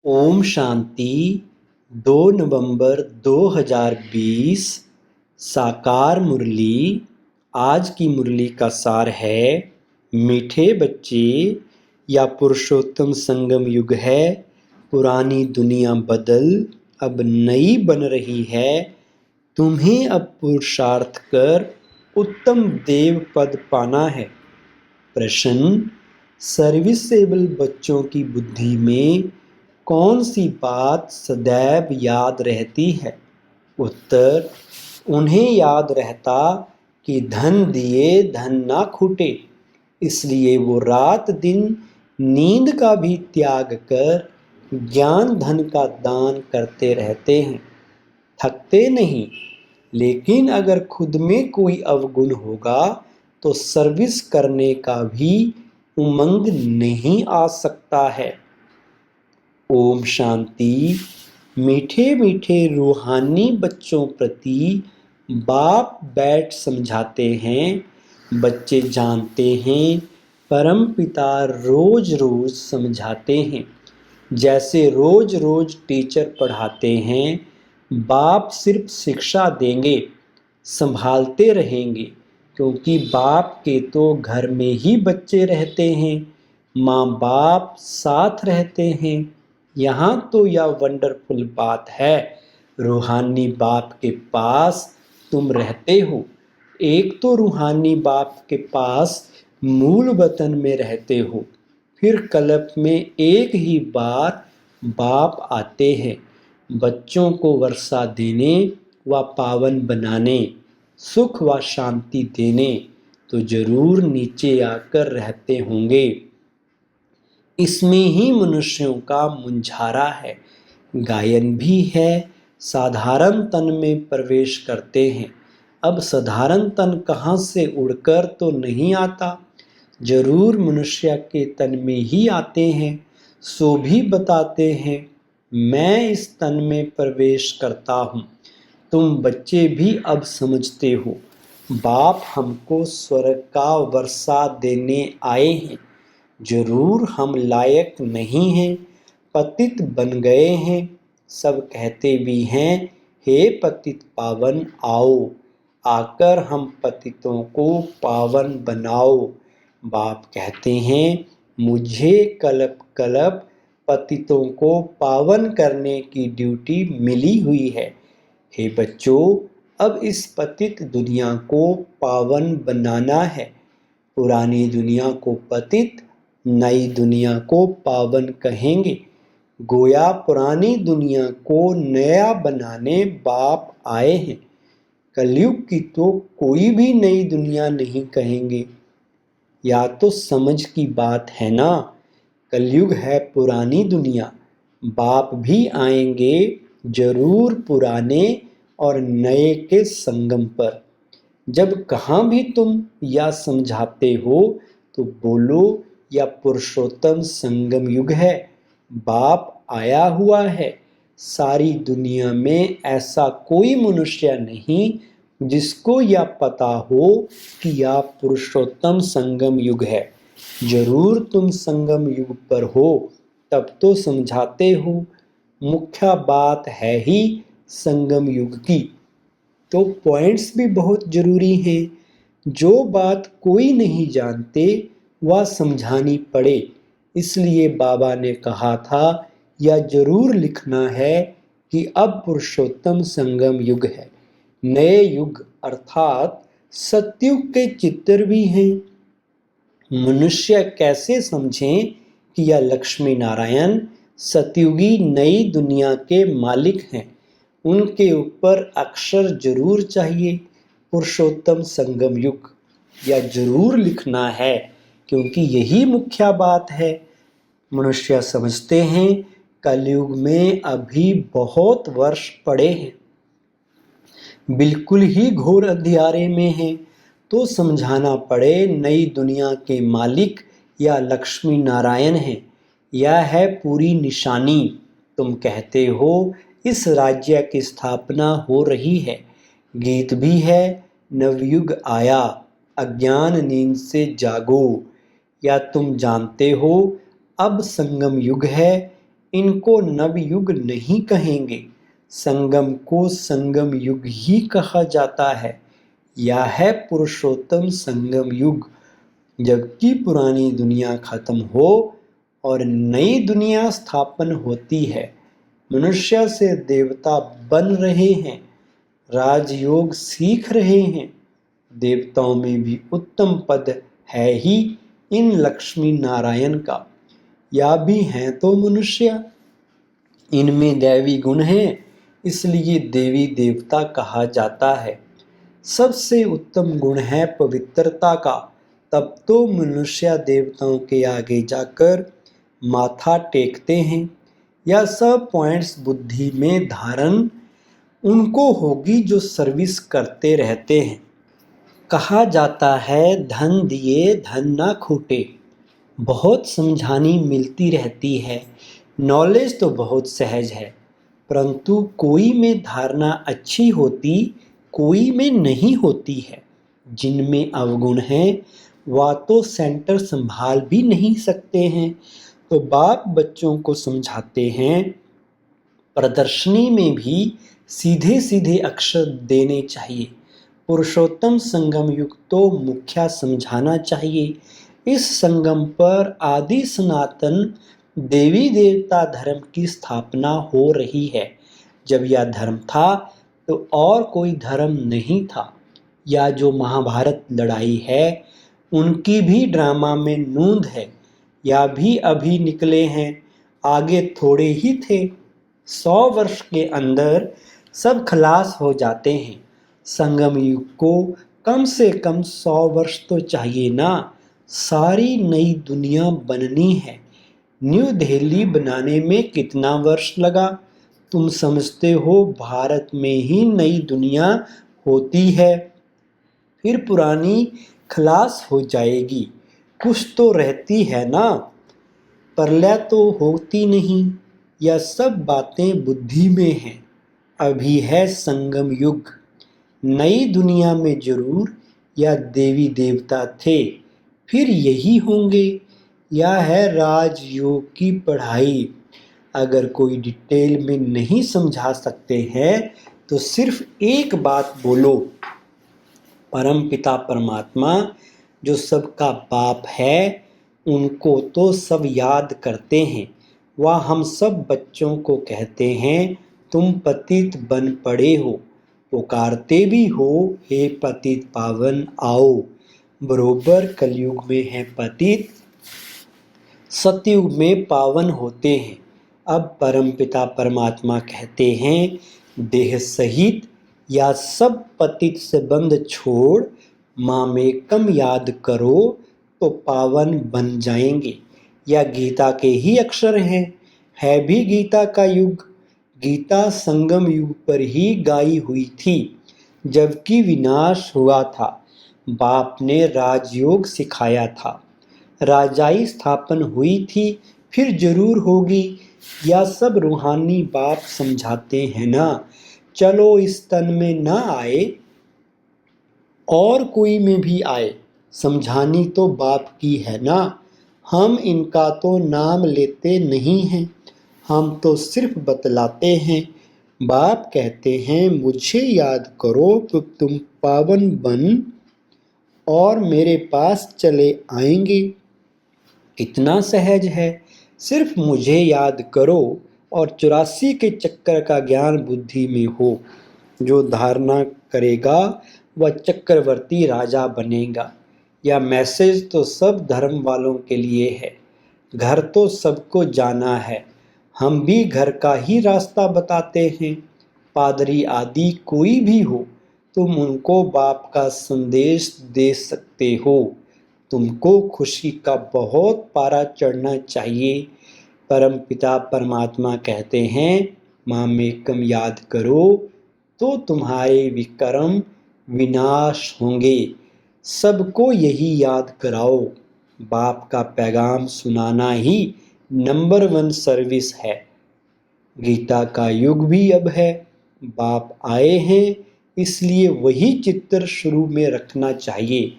ओम शांति। 2 नवंबर 2020 साकार मुरली। आज की मुरली का सार है, मीठे बच्चे, या पुरुषोत्तम संगम युग है। पुरानी दुनिया बदल अब नई बन रही है। तुम्हें अब पुरुषार्थ कर उत्तम देव पद पाना है। प्रश्न: सर्विसेबल बच्चों की बुद्धि में कौन सी बात सदैव याद रहती है? उत्तर: उन्हें याद रहता कि धन दिए धन ना खूटे, इसलिए वो रात दिन नींद का भी त्याग कर ज्ञान धन का दान करते रहते हैं, थकते नहीं। लेकिन अगर खुद में कोई अवगुण होगा तो सर्विस करने का भी उमंग नहीं आ सकता है। ओम शांति। मीठे मीठे रूहानी बच्चों प्रति बाप बैठ समझाते हैं। बच्चे जानते हैं, परम पिता रोज रोज समझाते हैं। जैसे रोज रोज टीचर पढ़ाते हैं, बाप सिर्फ शिक्षा देंगे, संभालते रहेंगे, क्योंकि बाप के तो घर में ही बच्चे रहते हैं, माँ बाप साथ रहते हैं। यहाँ तो यह वंडरफुल बात है, रूहानी बाप के पास तुम रहते हो। एक तो रूहानी बाप के पास मूल वतन में रहते हो, फिर कल्प में एक ही बार बाप आते हैं बच्चों को वर्षा देने व पावन बनाने, सुख व शांति देने, तो जरूर नीचे आकर रहते होंगे। इसमें ही मनुष्यों का मुंझारा है। गायन भी है, साधारण तन में प्रवेश करते हैं। अब साधारण तन कहाँ से उड़कर तो नहीं आता, जरूर मनुष्य के तन में ही आते हैं। सो भी बताते हैं, मैं इस तन में प्रवेश करता हूँ। तुम बच्चे भी अब समझते हो, बाप हमको स्वर्ग का वर्षा देने आए हैं। जरूर हम लायक नहीं हैं, पतित बन गए हैं। सब कहते भी हैं, हे पतित पावन आओ, आकर हम पतितों को पावन बनाओ। बाप कहते हैं, मुझे कल्प कल्प पतितों को पावन करने की ड्यूटी मिली हुई है। हे बच्चों, अब इस पतित दुनिया को पावन बनाना है। पुरानी दुनिया को पतित, नई दुनिया को पावन कहेंगे। गोया पुरानी दुनिया को नया बनाने बाप आए हैं। कलयुग की तो कोई भी नई दुनिया नहीं कहेंगे। या तो समझ की बात है ना, कलयुग है पुरानी दुनिया। बाप भी आएंगे जरूर पुराने और नए के संगम पर। जब कहाँ भी तुम या समझाते हो तो बोलो, या पुरुषोत्तम संगम युग है, बाप आया हुआ है। सारी दुनिया में ऐसा कोई मनुष्य नहीं जिसको यह पता हो कि यह पुरुषोत्तम संगम युग है। जरूर तुम संगम युग पर हो, तब तो समझाते हो। मुख्य बात है ही संगम युग की, तो पॉइंट्स भी बहुत जरूरी हैं। जो बात कोई नहीं जानते वह समझानी पड़े, इसलिए बाबा ने कहा था, यह जरूर लिखना है कि अब पुरुषोत्तम संगम युग है। नए युग अर्थात सतयुग के चित्र भी हैं। मनुष्य कैसे समझें कि यह लक्ष्मी नारायण सतयुगी नई दुनिया के मालिक हैं। उनके ऊपर अक्षर जरूर चाहिए, पुरुषोत्तम संगम युग, या जरूर लिखना है, क्योंकि यही मुख्य बात है। मनुष्य समझते हैं कलयुग में अभी बहुत वर्ष पड़े हैं, बिल्कुल ही घोर अंधियारे में हैं, तो समझाना पड़े नई दुनिया के मालिक या लक्ष्मी नारायण हैं। यह है पूरी निशानी। तुम कहते हो इस राज्य की स्थापना हो रही है। गीत भी है, नवयुग आया, अज्ञान नींद से जागो। या तुम जानते हो अब संगम युग है, इनको नवयुग नहीं कहेंगे, संगम को संगम युग ही कहा जाता है। यह है पुरुषोत्तम संगम युग, जबकि पुरानी दुनिया खत्म हो और नई दुनिया स्थापन होती है। मनुष्य से देवता बन रहे हैं, राजयोग सीख रहे हैं। देवताओं में भी उत्तम पद है ही इन लक्ष्मी नारायण का। या भी हैं तो मनुष्य, इनमें दैवी गुण हैं, इसलिए देवी देवता कहा जाता है। सबसे उत्तम गुण है पवित्रता का, तब तो मनुष्य देवताओं के आगे जाकर माथा टेकते हैं। यह सब पॉइंट्स बुद्धि में धारण उनको होगी जो सर्विस करते रहते हैं। कहा जाता है धन दिए धन ना खूटे। बहुत समझानी मिलती रहती है, नॉलेज तो बहुत सहज है, परंतु कोई में धारणा अच्छी होती, कोई में नहीं होती है। जिनमें अवगुण हैं वह तो सेंटर संभाल भी नहीं सकते हैं। तो बाप बच्चों को समझाते हैं, प्रदर्शनी में भी सीधे सीधे अक्षर देने चाहिए। पुरुषोत्तम संगम युग तो मुख्य समझाना चाहिए। इस संगम पर आदि सनातन देवी देवता धर्म की स्थापना हो रही है। जब यह धर्म था तो और कोई धर्म नहीं था। या जो महाभारत लड़ाई है उनकी भी ड्रामा में नूंद है। या भी अभी निकले हैं, आगे थोड़े ही थे। 100 वर्ष के अंदर सब खलास हो जाते हैं। संगम युग को कम से कम 100 वर्ष तो चाहिए ना। सारी नई दुनिया बननी है। न्यू दिल्ली बनाने में कितना वर्ष लगा? तुम समझते हो भारत में ही नई दुनिया होती है, फिर पुरानी खलास हो जाएगी। कुछ तो रहती है ना, प्रलय तो होती नहीं। यह सब बातें बुद्धि में हैं। अभी है संगम युग। नई दुनिया में जरूर या देवी देवता थे, फिर यही होंगे। यह है राजयोग की पढ़ाई। अगर कोई डिटेल में नहीं समझा सकते हैं तो सिर्फ एक बात बोलो, परम पिता परमात्मा जो सबका बाप है उनको तो सब याद करते हैं। वह हम सब बच्चों को कहते हैं तुम पतित बन पड़े हो, पुकारते भी हो हे पतित पावन आओ। बरोबर कलयुग में है पतित, सतयुग में पावन होते हैं। अब परमपिता परमात्मा कहते हैं देह सहित या सब पतित से बंध छोड़ माँ में कम याद करो तो पावन बन जाएंगे। या गीता के ही अक्षर हैं। है भी गीता का युग। गीता संगम युग पर ही गाई हुई थी, जबकि विनाश हुआ था। बाप ने राजयोग सिखाया था, राजाई स्थापन हुई थी, फिर जरूर होगी। या सब रूहानी बाप समझाते हैं ना। चलो इस तन में ना आए और कोई में भी आए, समझानी तो बाप की है ना। हम इनका तो नाम लेते नहीं हैं, हम तो सिर्फ बतलाते हैं। बाप कहते हैं मुझे याद करो तो तुम पावन बन और मेरे पास चले आएंगे। इतना सहज है, सिर्फ मुझे याद करो और 84 के चक्कर का ज्ञान बुद्धि में हो। जो धारणा करेगा वह चक्रवर्ती राजा बनेगा। यह मैसेज तो सब धर्म वालों के लिए है। घर तो सबको जाना है, हम भी घर का ही रास्ता बताते हैं। पादरी आदि कोई भी हो, तुम उनको बाप का संदेश दे सकते हो। तुमको खुशी का बहुत पारा चढ़ना चाहिए। परम पिता परमात्मा कहते हैं माँ में कम याद करो तो तुम्हारे विक्रम विनाश होंगे। सबको यही याद कराओ। बाप का पैगाम सुनाना ही नंबर 1 सर्विस है। गीता का युग भी अब है। बाप आए हैं, इसलिए वही चित्र शुरू में रखना चाहिए।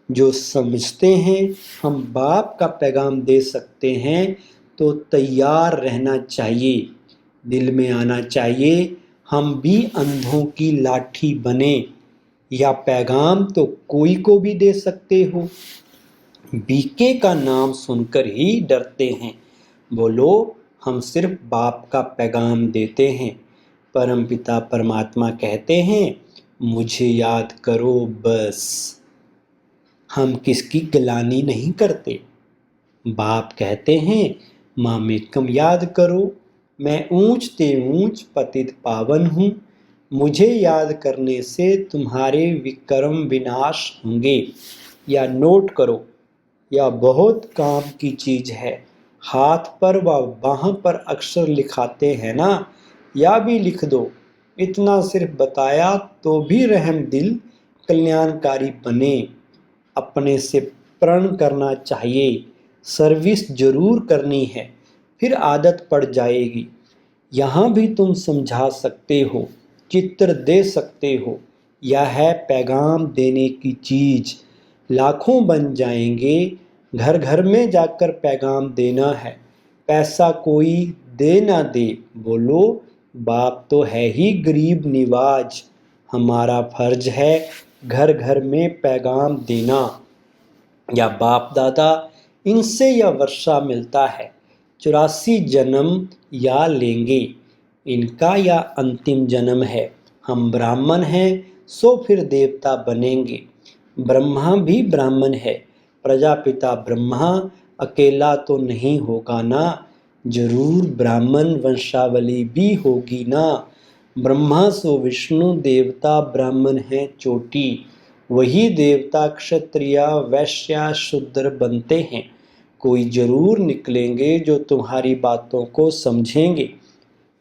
जो समझते हैं हम बाप का पैगाम दे सकते हैं तो तैयार रहना चाहिए। दिल में आना चाहिए हम भी अंधों की लाठी बने, या पैगाम तो कोई को भी दे सकते हो। बीके का नाम सुनकर ही डरते हैं। बोलो, हम सिर्फ बाप का पैगाम देते हैं। परमपिता परमात्मा कहते हैं, मुझे याद करो बस। हम किसकी गिलानी नहीं करते। बाप कहते हैं, माँ में कम याद करो, मैं ऊंच ते ऊंच पतित पावन हूँ। मुझे याद करने से तुम्हारे विक्रम विनाश होंगे। या नोट करो, यह बहुत काम की चीज है। हाथ पर व बाह पर अक्षर लिखाते हैं ना, या भी लिख दो। इतना सिर्फ बताया तो भी रहम दिल कल्याणकारी बने। अपने से प्रण करना चाहिए। सर्विस जरूर करनी है, फिर आदत पड़ जाएगी। यहाँ भी तुम समझा सकते हो, चित्र दे सकते हो। यह है पैगाम देने की चीज। लाखों बन जाएंगे। घर घर में जाकर पैगाम देना है। पैसा कोई दे ना दे, बोलो बाप तो है ही गरीब निवाज। हमारा फर्ज है घर घर में पैगाम देना। या बाप दादा, इनसे यह वर्षा मिलता है। 84 जन्म या लेंगे। इनका यह अंतिम जन्म है। हम ब्राह्मण हैं, सो फिर देवता बनेंगे। ब्रह्मा भी ब्राह्मण है। प्रजापिता ब्रह्मा अकेला तो नहीं होगा ना, जरूर ब्राह्मण वंशावली भी होगी ना। ब्रह्मा सो विष्णु देवता ब्राह्मण है चोटी। वही देवता क्षत्रिय वैश्य शूद्र बनते हैं। कोई जरूर निकलेंगे जो तुम्हारी बातों को समझेंगे।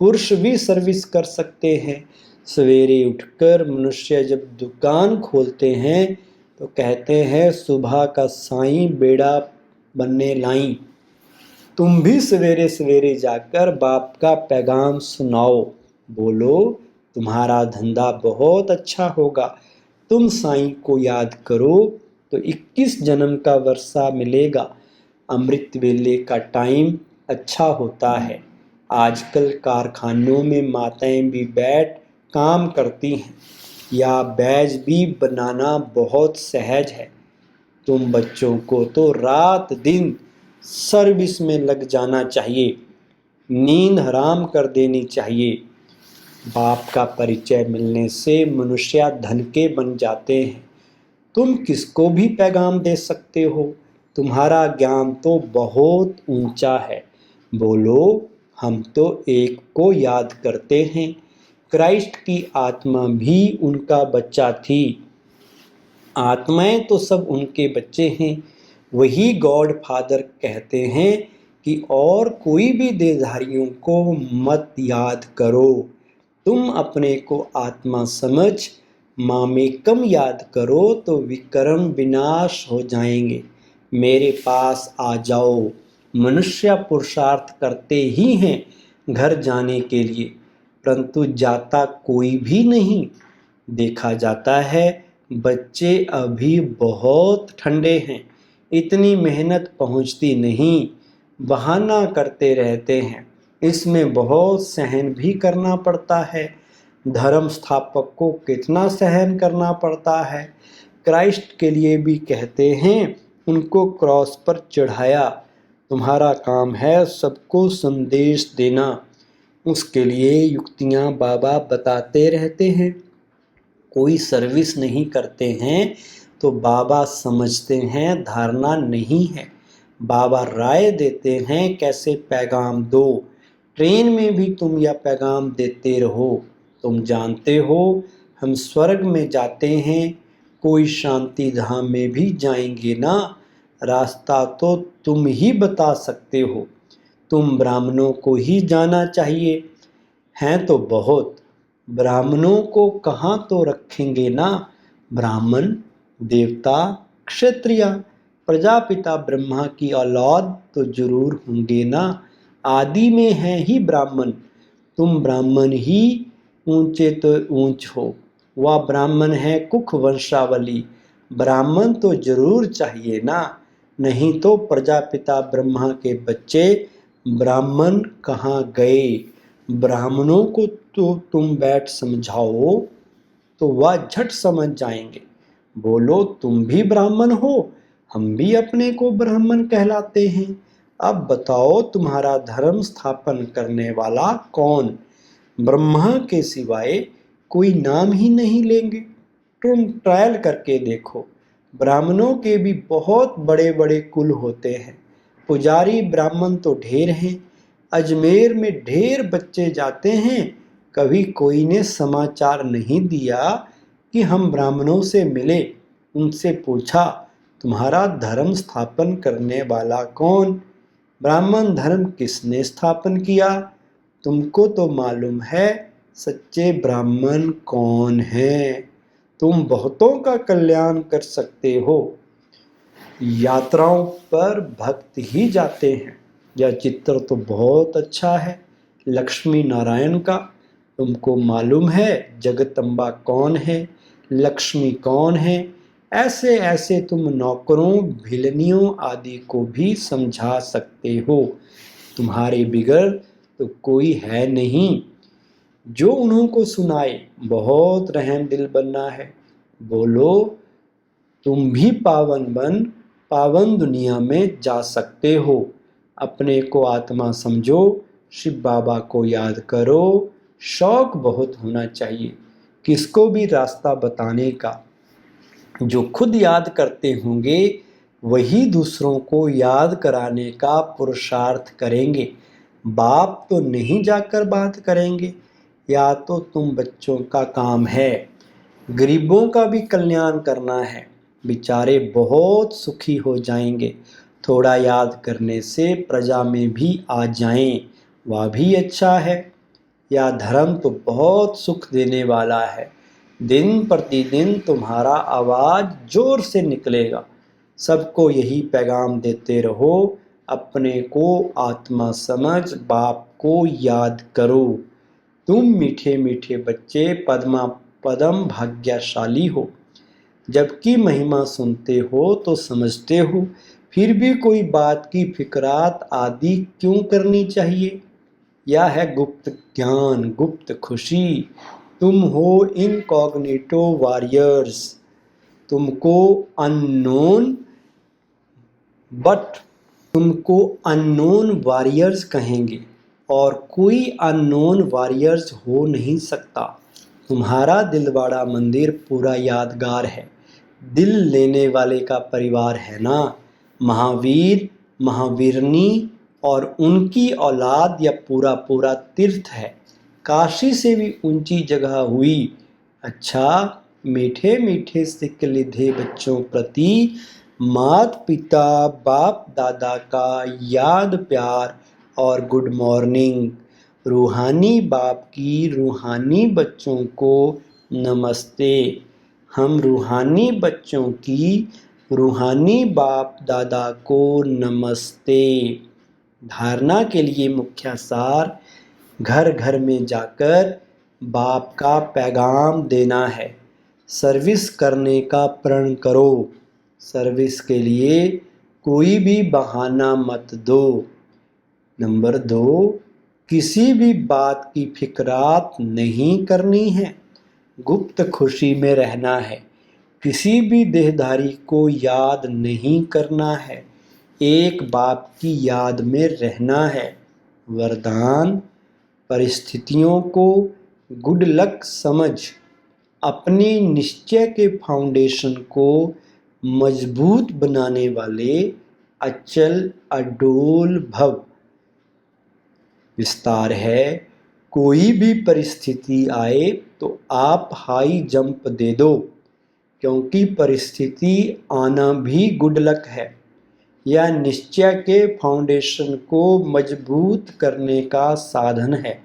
पुरुष भी सर्विस कर सकते हैं। सवेरे उठकर मनुष्य जब दुकान खोलते हैं तो कहते हैं, सुबह का साईं बेड़ा बनने लाई। तुम भी सवेरे सवेरे जाकर बाप का पैगाम सुनाओ। बोलो, तुम्हारा धंधा बहुत अच्छा होगा। तुम साईं को याद करो तो 21 जन्म का वर्षा मिलेगा। अमृत वेले का टाइम अच्छा होता है। आजकल कारखानों में माताएं भी बैठ काम करती हैं। या बैज भी बनाना बहुत सहज है। तुम बच्चों को तो रात दिन सर्विस में लग जाना चाहिए। नींद हराम कर देनी चाहिए। बाप का परिचय मिलने से मनुष्य धन के बन जाते हैं। तुम किसको भी पैगाम दे सकते हो। तुम्हारा ज्ञान तो बहुत ऊंचा है। बोलो, हम तो एक को याद करते हैं। क्राइस्ट की आत्मा भी उनका बच्चा थी। आत्माएं तो सब उनके बच्चे हैं। वही गॉड फादर कहते हैं कि और कोई भी देहधारियों को मत याद करो। तुम अपने को आत्मा समझ मामेकम याद करो तो विक्रम विनाश हो जाएंगे। मेरे पास आ जाओ। मनुष्य पुरुषार्थ करते ही हैं घर जाने के लिए, परंतु जाता कोई भी नहीं। देखा जाता है बच्चे अभी बहुत ठंडे हैं। इतनी मेहनत पहुंचती नहीं, बहाना करते रहते हैं। इसमें बहुत सहन भी करना पड़ता है। धर्म स्थापक को कितना सहन करना पड़ता है। क्राइस्ट के लिए भी कहते हैं, उनको क्रॉस पर चढ़ाया। तुम्हारा काम है सबको संदेश देना। उसके लिए युक्तियां बाबा बताते रहते हैं। कोई सर्विस नहीं करते हैं तो बाबा समझते हैं धारणा नहीं है। बाबा राय देते हैं कैसे पैगाम दो। ट्रेन में भी तुम यह पैगाम देते रहो। तुम जानते हो हम स्वर्ग में जाते हैं, कोई शांति धाम में भी जाएंगे ना। रास्ता तो तुम ही बता सकते हो। तुम ब्राह्मणों को ही जाना चाहिए। हैं तो बहुत, ब्राह्मणों को कहाँ तो रखेंगे ना। ब्राह्मण देवता क्षत्रिय प्रजापिता ब्रह्मा की औलाद तो जरूर होंगे ना। आदि में हैं ही ब्राह्मण। तुम ब्राह्मण ही ऊंचे तो ऊंच हो। वह ब्राह्मण है कुख वंशावली। ब्राह्मण तो जरूर चाहिए ना, नहीं तो प्रजापिता ब्रह्मा के बच्चे ब्राह्मण कहाँ गए? ब्राह्मणों को तो तुम बैठ समझाओ तो वह झट समझ जाएंगे। बोलो तुम भी ब्राह्मण हो, हम भी अपने को ब्राह्मण कहलाते हैं। अब बताओ तुम्हारा धर्म स्थापन करने वाला कौन? ब्रह्मा के सिवाय कोई नाम ही नहीं लेंगे। तुम ट्रायल करके देखो। ब्राह्मणों के भी बहुत बड़े बड़े कुल होते हैं। पुजारी ब्राह्मण तो ढेर हैं। अजमेर में ढेर बच्चे जाते हैं। कभी कोई ने समाचार नहीं दिया कि हम ब्राह्मणों से मिले। उनसे पूछा तुम्हारा धर्म स्थापन करने वाला कौन? ब्राह्मण धर्म किसने स्थापन किया? तुमको तो मालूम है सच्चे ब्राह्मण कौन हैं। तुम बहुतों का कल्याण कर सकते हो। यात्राओं पर भक्त ही जाते हैं। यह चित्र तो बहुत अच्छा है लक्ष्मी नारायण का। तुमको मालूम है जगदम्बा कौन है, लक्ष्मी कौन है। ऐसे ऐसे तुम नौकरों भिलनियों आदि को भी समझा सकते हो। तुम्हारे बिगड़ तो कोई है नहीं जो उन्हों को सुनाए। बहुत रहम दिल बनना है। बोलो तुम भी पावन बन पावन दुनिया में जा सकते हो। अपने को आत्मा समझो, शिव बाबा को याद करो। शौक बहुत होना चाहिए किसको भी रास्ता बताने का। जो खुद याद करते होंगे वही दूसरों को याद कराने का पुरुषार्थ करेंगे। बाप तो नहीं जाकर बात करेंगे। या तो तुम बच्चों का काम है। गरीबों का भी कल्याण करना है। बेचारे बहुत सुखी हो जाएंगे। थोड़ा याद करने से प्रजा में भी आ जाएं, वह भी अच्छा है। यह धर्म तो बहुत सुख देने वाला है। दिन प्रतिदिन तुम्हारा आवाज जोर से निकलेगा। सबको यही पैगाम देते रहो। अपने को आत्मा समझ बाप को याद करो। तुम मीठे मीठे बच्चे पद्मा पदम भाग्यशाली हो। जबकि महिमा सुनते हो तो समझते हो, फिर भी कोई बात की फिक्रात आदि क्यों करनी चाहिए? यह है गुप्त ज्ञान, गुप्त खुशी। तुम हो इनकॉग्निटो वॉरियर्स। तुमको अननोन बट तुमको अननोन वॉरियर्स कहेंगे और कोई अननोन वॉरियर्स हो नहीं सकता। तुम्हारा दिलवाड़ा मंदिर पूरा यादगार है। दिल लेने वाले का परिवार है ना। महावीर महावीरनी और उनकी औलाद यह पूरा पूरा तीर्थ है। काशी से भी ऊंची जगह हुई। अच्छा मीठे मीठे सिक्के लिधे बच्चों प्रति मात पिता बाप दादा का याद प्यार और गुड मॉर्निंग। रूहानी बाप की रूहानी बच्चों को नमस्ते। हम रूहानी बच्चों की रूहानी बाप दादा को नमस्ते। धारणा के लिए मुख्य सार घर घर में जाकर बाप का पैगाम देना है। सर्विस करने का प्रण करो। सर्विस के लिए कोई भी बहाना मत दो। नंबर 2, किसी भी बात की फिक्रात नहीं करनी है। गुप्त खुशी में रहना है। किसी भी देहधारी को याद नहीं करना है। एक बाप की याद में रहना है। वरदान परिस्थितियों को गुड लक समझ अपने निश्चय के फाउंडेशन को मजबूत बनाने वाले अचल अडोल भव। विस्तार है कोई भी परिस्थिति आए तो आप हाई जंप दे दो, क्योंकि परिस्थिति आना भी गुड लक है। यह निश्चय के फाउंडेशन को मजबूत करने का साधन है।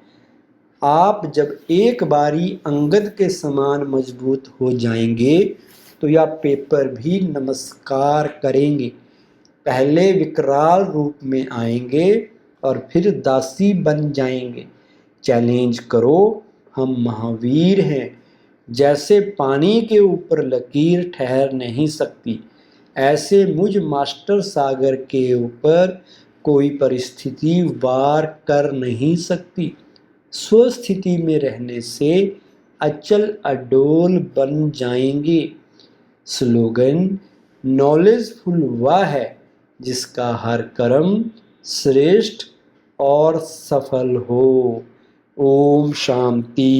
आप जब एक बारी अंगद के समान मजबूत हो जाएंगे तो यह पेपर भी नमस्कार करेंगे। पहले विकराल रूप में आएंगे और फिर दासी बन जाएंगे। चैलेंज करो, हम महावीर हैं। जैसे पानी के ऊपर लकीर ठहर नहीं सकती, ऐसे मुझ मास्टर सागर के ऊपर कोई परिस्थिति वार कर नहीं सकती। स्वस्थिति में रहने से अचल अडोल बन जाएंगे। स्लोगन: नॉलेजफुल वह है जिसका हर कर्म श्रेष्ठ और सफल हो। ओम शांति।